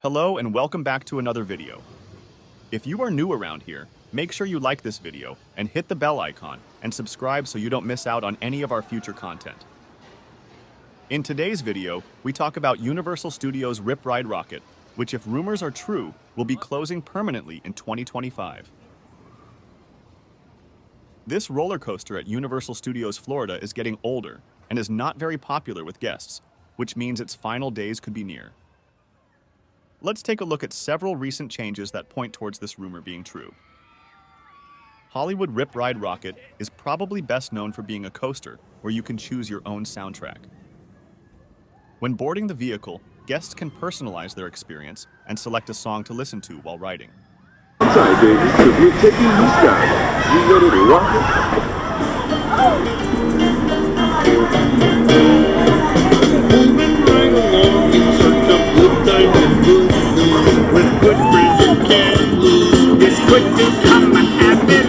Hello and welcome back to another video. If you are new around here, make sure you like this video and hit the bell icon and subscribe so you don't miss out on any of our future content. In today's video, we talk about Universal Studios Rip Ride Rockit, which if rumors are true, will be closing permanently in 2025. This roller coaster at Universal Studios Florida is getting older and is not very popular with guests, which means its final days could be near. Let's take a look at several recent changes that point towards this rumor being true. Hollywood Rip Ride Rockit is probably best known for being a coaster where you can choose your own soundtrack. When boarding the vehicle, guests can personalize their experience and select a song to listen to while riding. Sorry, baby, because we're taking you down. You ready to rock it? Moving right along in search of good times and good news. With good friends you can't lose. This could become a habit.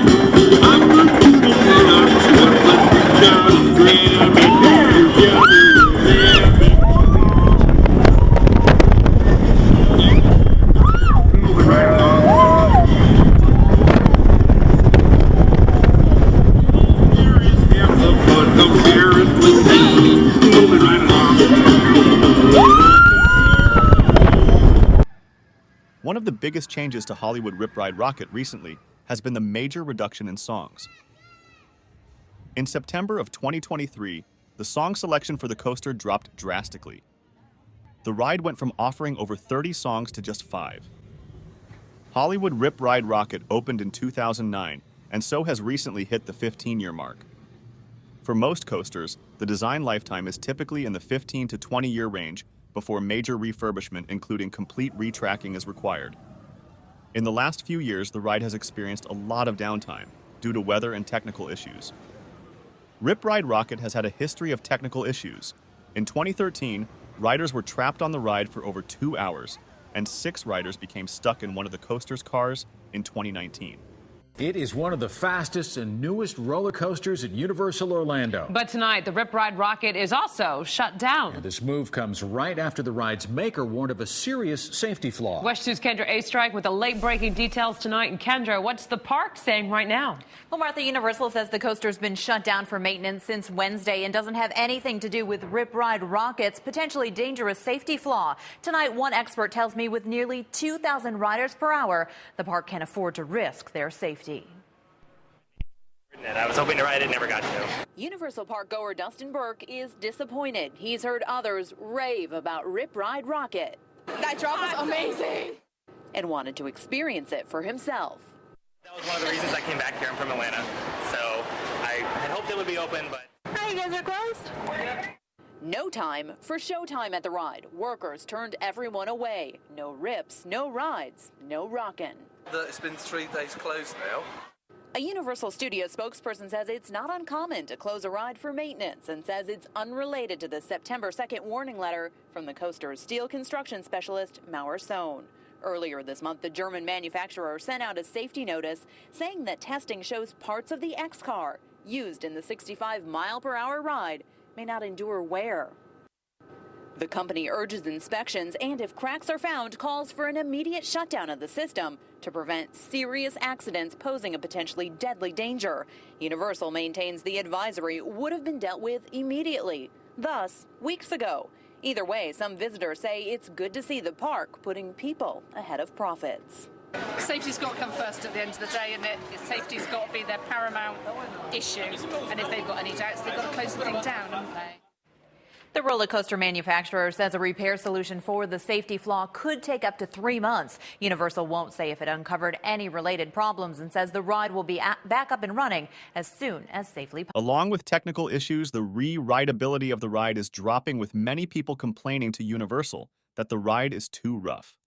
I'm gonna do it in our stuff like the Johnny Graham and Johnny Graham. Moving right along. One of the biggest changes to Hollywood Rip Ride Rockit recently has been the major reduction in songs. In September of 2023, the song selection for the coaster dropped drastically. The ride went from offering over 30 songs to just 5. Hollywood Rip Ride Rockit opened in 2009 and so has recently hit the 15-year mark. For most coasters, the design lifetime is typically in the 15 to 20-year range before major refurbishment including complete retracking is required. In the last few years, the ride has experienced a lot of downtime due to weather and technical issues. Rip Ride Rockit has had a history of technical issues. In 2013, riders were trapped on the ride for over 2 hours, and 6 riders became stuck in one of the coaster's cars in 2019. It is one of the fastest and newest roller coasters at Universal Orlando. But tonight, the Rip Ride Rockit is also shut down. And this move comes right after the ride's maker warned of a serious safety flaw. West 2's Kendra A-Strike with the late-breaking details tonight. And Kendra, what's the park saying right now? Well, Martha, Universal says the coaster's been shut down for maintenance since Wednesday and doesn't have anything to do with Rip Ride Rockit's potentially dangerous safety flaw. Tonight, one expert tells me with nearly 2,000 riders per hour, the park can't afford to risk their safety. I was hoping to ride it, never got to. Universal Park goer Dustin Burke is disappointed. He's heard others rave about Rip Ride Rockit. That drop was amazing. And wanted to experience it for himself. That was one of the reasons I came back here. I'm from Atlanta, so I had hoped it would be open, but... Hey, you guys are closed? No time for showtime at the ride. Workers turned everyone away. No rips, no rides, no rockin'. It's been 3 days closed now. A Universal Studios spokesperson says it's not uncommon to close a ride for maintenance and says it's unrelated to the September 2nd warning letter from the coaster's steel construction specialist, Maurer Sohn. Earlier this month, the German manufacturer sent out a safety notice saying that testing shows parts of the X-Car used in the 65-mile-per-hour ride may not endure wear. The company urges inspections and, if cracks are found, calls for an immediate shutdown of the system to prevent serious accidents posing a potentially deadly danger. Universal maintains the advisory would have been dealt with immediately, thus weeks ago. Either way, some visitors say it's good to see the park putting people ahead of profits. Safety's got to come first at the end of the day, and safety's got to be their paramount issue. And if they've got any doubts, they've got to close the thing down, haven't they? The roller coaster manufacturer says a repair solution for the safety flaw could take up to 3 months. Universal won't say if it uncovered any related problems and says the ride will be back up and running as soon as safely possible. Along with technical issues, the re-rideability of the ride is dropping, with many people complaining to Universal that the ride is too rough.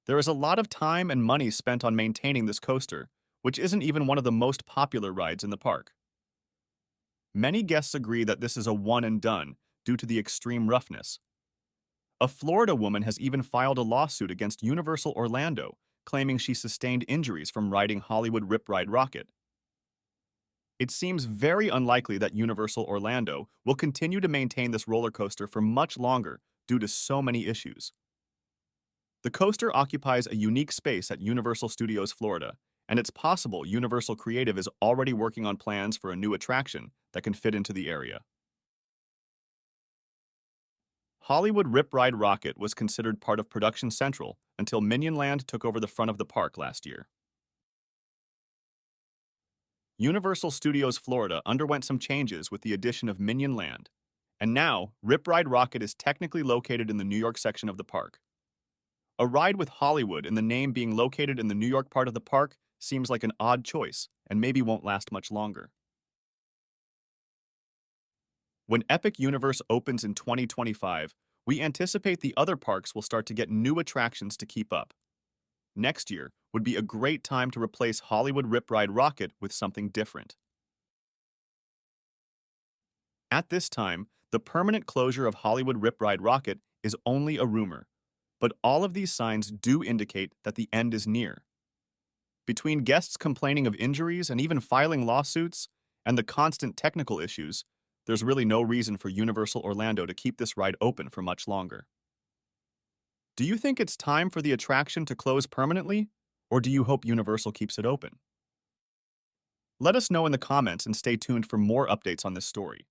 There is a lot of time and money spent on maintaining this coaster, which isn't even one of the most popular rides in the park. Many guests agree that this is a one and done due to the extreme roughness. A Florida woman has even filed a lawsuit against Universal Orlando, claiming she sustained injuries from riding Hollywood Rip Ride Rockit. It seems very unlikely that Universal Orlando will continue to maintain this roller coaster for much longer due to so many issues. The coaster occupies a unique space at Universal Studios Florida, and it's possible Universal Creative is already working on plans for a new attraction that can fit into the area. Hollywood Rip Ride Rockit was considered part of Production Central until Minion Land took over the front of the park last year. Universal Studios Florida underwent some changes with the addition of Minion Land, and now Rip Ride Rockit is technically located in the New York section of the park. A ride with Hollywood in the name being located in the New York part of the park seems like an odd choice and maybe won't last much longer. When Epic Universe opens in 2025, we anticipate the other parks will start to get new attractions to keep up. Next year would be a great time to replace Hollywood Rip Ride Rockit with something different. At this time, the permanent closure of Hollywood Rip Ride Rockit is only a rumor, but all of these signs do indicate that the end is near. Between guests complaining of injuries and even filing lawsuits, and the constant technical issues, there's really no reason for Universal Orlando to keep this ride open for much longer. Do you think it's time for the attraction to close permanently, or do you hope Universal keeps it open? Let us know in the comments and stay tuned for more updates on this story.